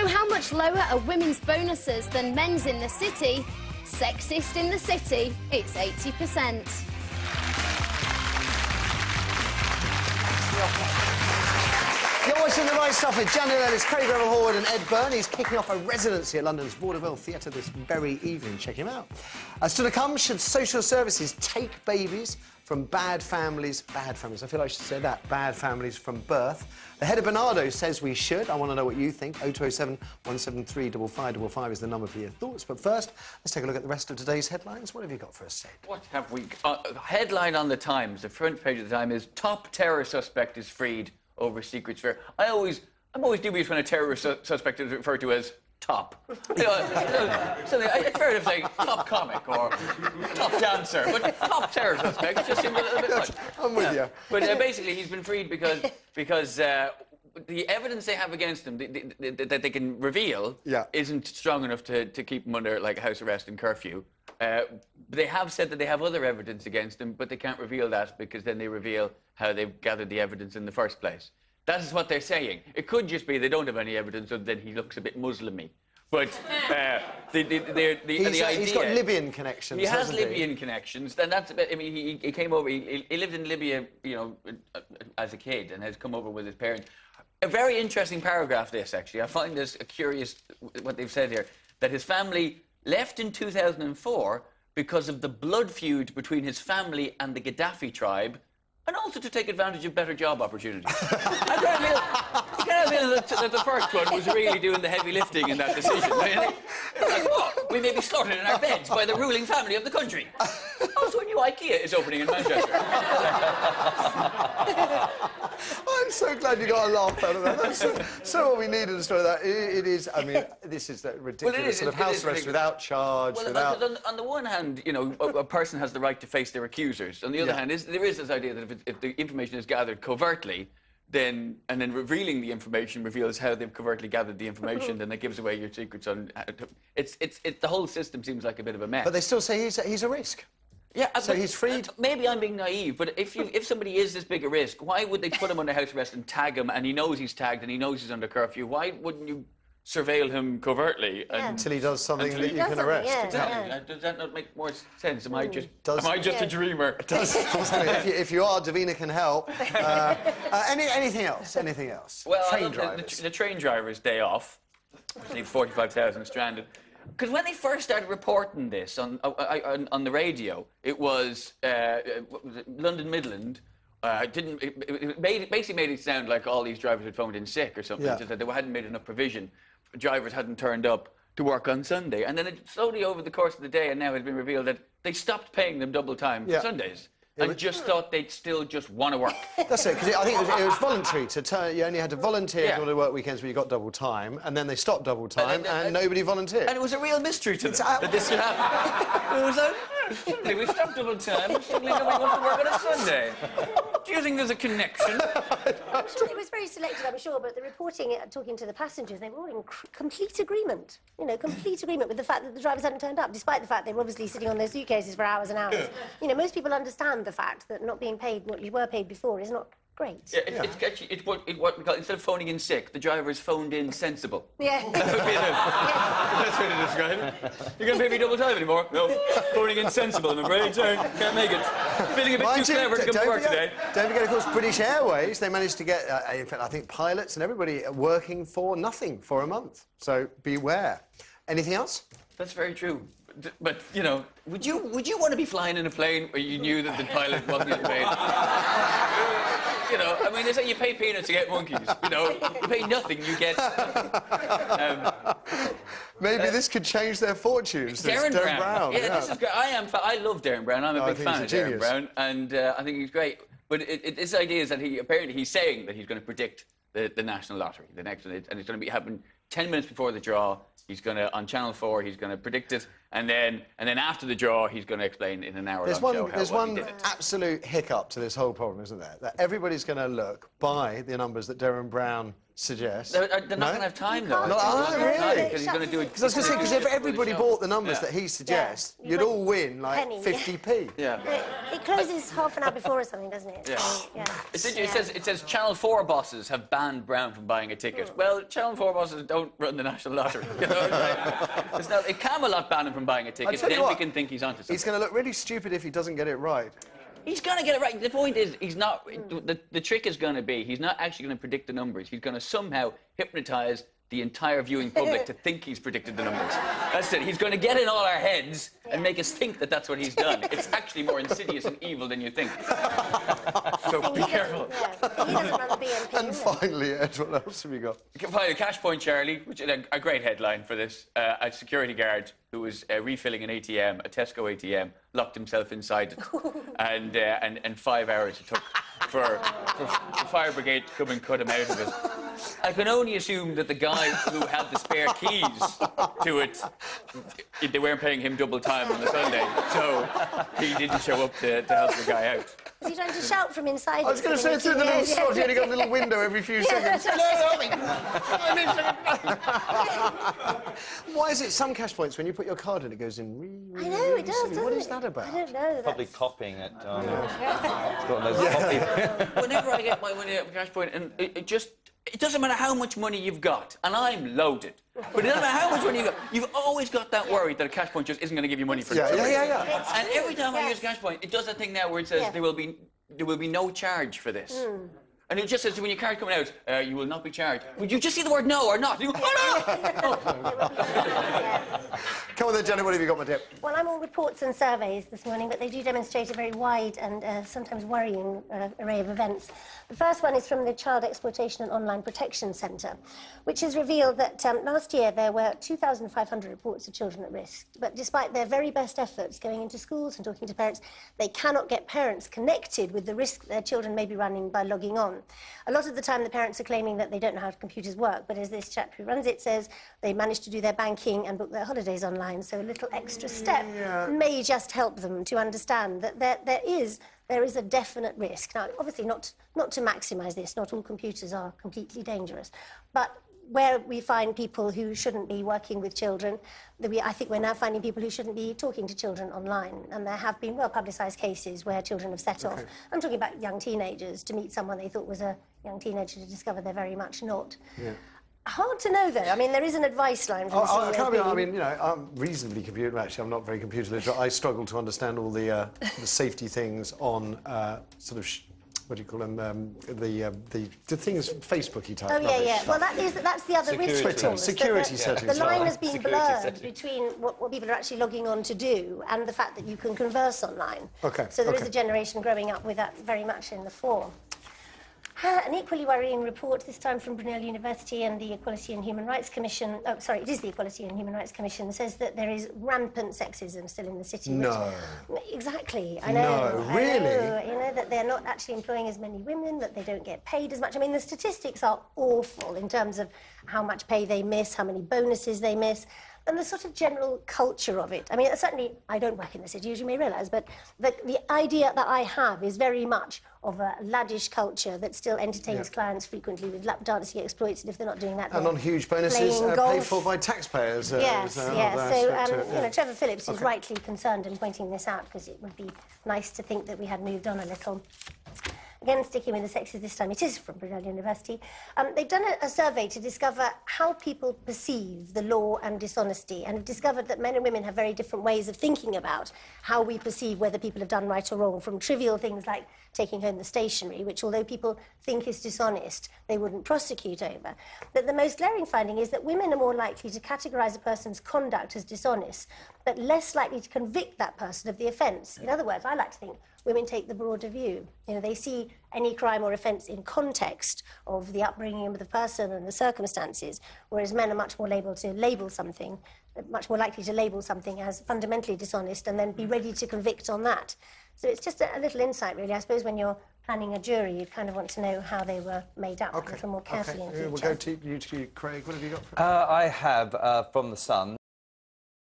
know how much lower are women's bonuses than men's in the city? Sexist in the city, it's 80%. You're watching The Right Stuff with Janet Ellis, Craig Revel-Horwood and Ed Byrne. He's kicking off a residency at London's Vaudeville Theatre this very evening. Check him out. Still to come, should social services take babies from bad families, I feel I should say that, bad families from birth? The head of Bernardo says we should. I want to know what you think. 0207 173 5555 is the number for your thoughts. But first, let's take a look at the rest of today's headlines. What have you got for us, Ed? What have we... headline on the Times, the front page of the Times is "Top terror suspect is freed over secret affair." I'm always dubious when a terrorist suspect is referred to as top. It's fair to say top comic or top dancer, but top terror suspect just seems a little bit much. I'm with you. But basically, he's been freed because the evidence they have against him that they can reveal isn't strong enough to keep him under like house arrest and curfew. They have said that they have other evidence against him, but they can't reveal that because then they reveal how they've gathered the evidence in the first place. That is what they're saying. It could just be they don't have any evidence other than he looks a bit Muslim-y. But the idea... He's got Libyan connections, He has Libyan connections. And that's a bit... I mean, he came over... He lived in Libya, you know, as a kid and has come over with his parents. A very interesting paragraph, this, actually. I find this curious, what they've said here, that his family left in 2004 because of the blood feud between his family and the Gaddafi tribe, and also to take advantage of better job opportunities. I kind of feel that the first one was really doing the heavy lifting in that decision. Like, oh, we may be slaughtered in our beds by the ruling family of the country. Also, a new IKEA is opening in Manchester. I'm so glad you got a laugh out of that. That's so what we needed to story that. It is, I mean, this is that ridiculous sort of house arrest without charge, without... On the one hand, you know, a person has the right to face their accusers. On the other hand, there is this idea that if the information is gathered covertly, then revealing the information reveals how they've covertly gathered the information, then it gives away your secrets on... the whole system seems like a bit of a mess. But they still say he's a risk. Yeah, so he's freed. Maybe I'm being naive, but if somebody is this big a risk, why would they put him under house arrest and tag him, and he knows he's tagged and he knows he's under curfew? Why wouldn't you surveil him covertly until he does something that you can arrest? Exactly. Does that not make more sense? Am I just a dreamer? It does. If you are, Davina can help. Anything else? Anything else? Well, the train driver's day off. I think 45,000 stranded. Because when they first started reporting this on the radio, it was London Midland. Basically made it sound like all these drivers had phoned in sick or something, just that they hadn't made enough provision. Drivers hadn't turned up to work on Sunday. And then it slowly, over the course of the day, and now it's been revealed that they stopped paying them double time for Sundays. And just thought they'd still just want to work. That's it, because I think it was voluntary to turn. You only had to volunteer if you want to work weekends where you got double time, and then they stopped double time, and nobody volunteered. And it was a real mystery to them that this could happen. It was like, we stopped double time, suddenly nobody wants to work on a Sunday. Do you think there's a connection? It was very selected, I'm sure, but the reporting, talking to the passengers, they were all in complete agreement. You know, complete agreement with the fact that the drivers hadn't turned up, despite the fact they were obviously sitting on their suitcases for hours and hours. You know, most people understand the fact that not being paid what you were paid before is not great. Yeah, it's what we call, instead of phoning in sick, the drivers phoned in sensible. Yeah. That would be that's way to describe it. You're going to pay me double time anymore? No. Phoning in sensible, I'm afraid. Sorry, can't make it. Feeling a bit too clever to come to work today. Don't forget, of course, British Airways, they managed to get, in fact, I think pilots and everybody working for nothing for a month. So beware. Anything else? That's very true. But, you know, would you want to be flying in a plane where you knew that the pilot wasn't getting paid? You know, I mean, they say you pay peanuts to get monkeys. You know, you pay nothing, you get... Maybe this could change their fortunes. Darren Brown. Yeah, this is great. I love Darren Brown. I'm a big fan of Darren Brown, and I think he's great. But this idea is that he's saying that he's going to predict the national lottery, the next one, and it's going to happen 10 minutes before the draw. He's going to, on Channel 4, he's going to predict it, and then after the draw, he's going to explain in an hour-long show There's one absolute hiccup to this whole problem, isn't there? That everybody's going to look by the numbers that Darren Brown suggests. They're not going to have time, though. Really? Because he's going to do it... Because I was going to say, because if everybody bought the numbers that he suggests, you'd all win, like, 50p. Yeah. It closes half an hour before or something, doesn't it? Yeah. So, It says Channel 4 bosses have banned Brown from buying a ticket. Well, Channel 4 bosses don't run the national lottery. You know, it's not, it Camelot ban him from buying a ticket, then we can think he's onto something. He's going to look really stupid if he doesn't get it right. He's going to get it right. The point is, he's not... The trick is going to be, he's not actually going to predict the numbers. He's going to somehow hypnotise the entire viewing public to think he's predicted the numbers. That's it. He's going to get in all our heads and make us think that that's what he's done. It's actually more insidious and evil than you think. So be careful. He doesn't run the BNP. And finally, Ed, what else have you got? Finally, Cash Point Charlie, which is a great headline for this. A security guard who was refilling an ATM, a Tesco ATM, locked himself inside it. And 5 hours it took for the fire brigade to come and cut him out of it. I can only assume that the guy who had the spare keys to it, they weren't paying him double time on the Sunday, so he didn't show up to help the guy out. Was he trying to shout from inside? I was going to say, through the little slot, you only got a little window every few seconds. Why is it some cash points, when you put your card in, it goes in I know, it does, doesn't What it? is that about? I don't know. Probably copying it. It's got loads of copy. Whenever I get my money out of Cash Point, and it doesn't matter how much money you've got, and I'm loaded, but it doesn't matter how much money you've got, you've always got that worry that a Cash Point just isn't going to give you money for it. Yeah. And every time I use Cash Point, it does that thing now where it says there will be no charge for this. And it just says when your card's coming out, you will not be charged. Would you just see the word no or not? You go, oh, no! Come on then, Jenny, what have you got, my dear? Well, I'm all reports and surveys this morning, but they do demonstrate a very wide and sometimes worrying array of events. The first one is from the Child Exploitation and Online Protection Centre, which has revealed that last year there were 2,500 reports of children at risk. But despite their very best efforts going into schools and talking to parents, they cannot get parents connected with the risk their children may be running by logging on. A lot of the time the parents are claiming that they don't know how computers work, but as this chap who runs it says, they managed to do their banking and book their holidays online, so a little extra step may just help them to understand that there is a definite risk. Now, obviously not to maximise this, not all computers are completely dangerous, but where we find people who shouldn't be working with children, I think we're now finding people who shouldn't be talking to children online. And there have been well-publicised cases where children have set off. I'm talking about young teenagers to meet someone they thought was a young teenager to discover they're very much not. Hard to know, though. I mean, there is an advice line from the CEOB. I mean, you know, I'm reasonably computer... Actually, I'm not very computer literate. I struggle to understand all the safety things on sort of... what do you call them? The things Facebooky type. Oh yeah. Well, that's the other risk. Security settings. The line has been blurred between what people are actually logging on to do and the fact that you can converse online. So there is a generation growing up with that very much in the fore. An equally worrying report, this time from Brunel University and the Equality and Human Rights Commission, it is the Equality and Human Rights Commission, says that there is rampant sexism still in the city. No. Exactly, I know. No, really? You know, that they're not actually employing as many women, that they don't get paid as much. I mean, the statistics are awful in terms of how much pay they miss, how many bonuses they miss, and the sort of general culture of it. I mean, certainly, I don't work in the city, as you may realise, but the idea that I have is very much of a laddish culture that still entertains clients frequently with lap dancing exploits, and if they're not doing that, and on huge bonuses paid for by taxpayers. Yes. So, you know, Trevor Phillips is rightly concerned in pointing this out, because it would be nice to think that we had moved on a little. Again, sticking with the sexes this time, it is from Brunel University. They've done a survey to discover how people perceive the law and dishonesty, and have discovered that men and women have very different ways of thinking about how we perceive whether people have done right or wrong, from trivial things like taking home the stationery, which, although people think is dishonest, they wouldn't prosecute over. But the most glaring finding is that women are more likely to categorise a person's conduct as dishonest, but less likely to convict that person of the offence. In other words, I like to think women take the broader view. You know, they see any crime or offence in context of the upbringing of the person and the circumstances, whereas men are much more able to label something, much more likely to label something as fundamentally dishonest and then be ready to convict on that. So it's just a little insight, really. I suppose when you're planning a jury, you'd kind of want to know how they were made up a little more carefully in future. We'll go to you, Craig. What have you got? I have, from The Sun,